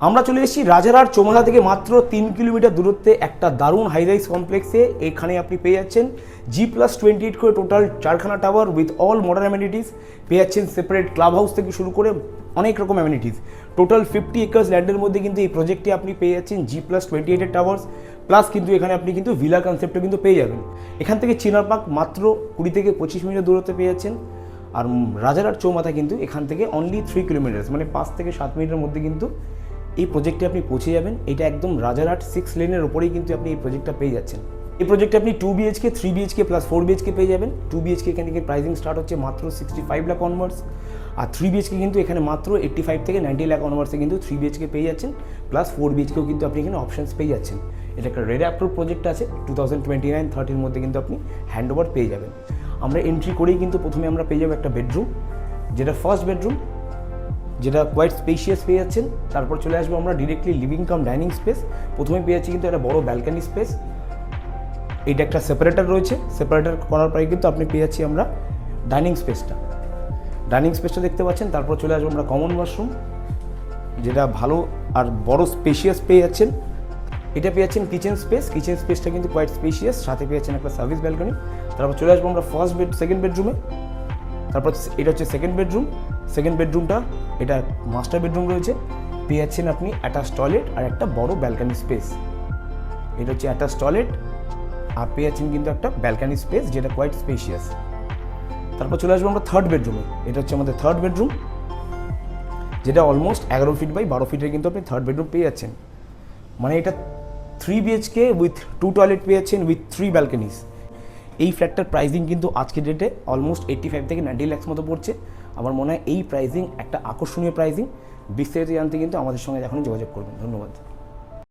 আমরা চলে এসেছি রাজারহাট চৌমাথা থেকে মাত্র 3 কিলোমিটার দূরত্বে একটা দারুণ হাইরাইজ কমপ্লেক্সে। এখানে আপনি পেয়ে যাচ্ছেন G+28 করে টোটাল 4খানা tower with all modern amenities. পেয়ে যাচ্ছেন সেপারেট ক্লাব হাউস থেকে শুরু করে অনেক রকম অ্যামেনিটিস। টোটাল 50 একর্স ল্যান্ডের মধ্যে কিন্তু এই প্রজেক্টে আপনি পেয়ে যাচ্ছেন G+28 টাওয়ার্স প্লাস কিন্তু এখানে আপনি কিন্তু ভিলা কনসেপ্টে কিন্তু পেয়ে যাবেন। এখান থেকে চিনার পার্ক মাত্র 20 থেকে 25 মিনিটের দূরত্বে পেয়ে যাচ্ছেন। আর রাজারহাট চৌমাথা কিন্তু এখান থেকে অনলি 3 কিলোমিটার মানে 5 থেকে 7 মিনিটের মধ্যে কিন্তু এই প্রজেক্টে আপনি পৌঁছে যাবেন। এটা একদম রাজারহাট 6 লেনের ওপরেই কিন্তু আপনি এই প্রজেক্টটা পেয়ে যাচ্ছেন। এই প্রজেক্টে আপনি 2 BHK 3 BHK প্লাস 4 BHK পেয়ে যাবেন। 2 BHK এখান থেকে প্রাইসিং স্টার্ট হচ্ছে মাত্র 65 লাখ অনওয়ার্ডস, আর 3 BHK কিন্তু এখানে মাত্র 85 থেকে 90 লাখ অনওয়ার্ডসে কিন্তু 3 BHK পেয়ে যাচ্ছেন, প্লাস 4 BHKও কিন্তু আপনি এখানে অপশানস পেয়ে যাচ্ছেন। এটা একটা রেড অ্যাপ্রুভ প্রজেক্ট আছে, 2029-30 মধ্যে কিন্তু আপনি হ্যান্ড ওভার পেয়ে যাবেন। আমরা এন্ট্রি করেই কিন্তু প্রথমে আমরা পেয়ে যাবো একটা বেডরুম, যেটা ফার্স্ট বেডরুম, যেটা কোয়াইট স্পেশিয়াস পেয়ে যাচ্ছেন। তারপর চলে আসবো আমরা directly living cum dining space. প্রথমে পেয়ে যাচ্ছি কিন্তু একটা বড় ব্যালকানি স্পেস। এটা একটা সেপারেটার রয়েছে, সেপারেটার করার পরে কিন্তু আপনি পেয়ে যাচ্ছি আমরা ডাইনিং স্পেসটা দেখতে পাচ্ছেন। তারপর চলে আসবো আমরা কমন ওয়াশরুম, যেটা ভালো আর বড় স্পেশিয়াস পেয়ে যাচ্ছেন। এটা পেয়ে যাচ্ছেন কিচেন স্পেসটা কিন্তু কোয়াইট স্পেশিয়াস, সাথে পেয়ে যাচ্ছেন একটা সার্ভিস ব্যালকনি। তারপর চলে আসবো আমরা সেকেন্ড বেডরুমে। তারপর এটা হচ্ছে সেকেন্ড বেডরুমটা এটা মাস্টার বেডরুম রয়েছে। পেয়ে যাচ্ছেন আপনি অ্যাটাচ টয়লেট আর একটা বড় ব্যালকানি স্পেস। এটা হচ্ছে অ্যাটাচ টয়লেট আর পেয়ে যাচ্ছেন কিন্তু একটা ব্যালকানি স্পেস, যেটা কোয়াইট স্পেশিয়াস। তারপর চলে আসবো আমরা থার্ড বেডরুমে। এটা হচ্ছে আমাদের থার্ড বেডরুম, যেটা অলমোস্ট 11 ফিট বাই 12 ফিটের কিন্তু আপনি থার্ড বেডরুম পেয়ে যাচ্ছেন। মানে এটা 3 BHK উইথ 2 টয়লেট পেয়ে যাচ্ছেন উইথ 3 ব্যালকানিজ। এই ফ্ল্যাটটার প্রাইসিং কিন্তু আজকের ডেটে অলমোস্ট 85 থেকে 90 লাখ মতো পড়ছে। আমার মনে হয় এই প্রাইসিং একটা আকর্ষণীয় প্রাইসিং। বিস্তারিত জানতে কিন্তু আমাদের সঙ্গে এখনই যোগাযোগ করবেন। ধন্যবাদ।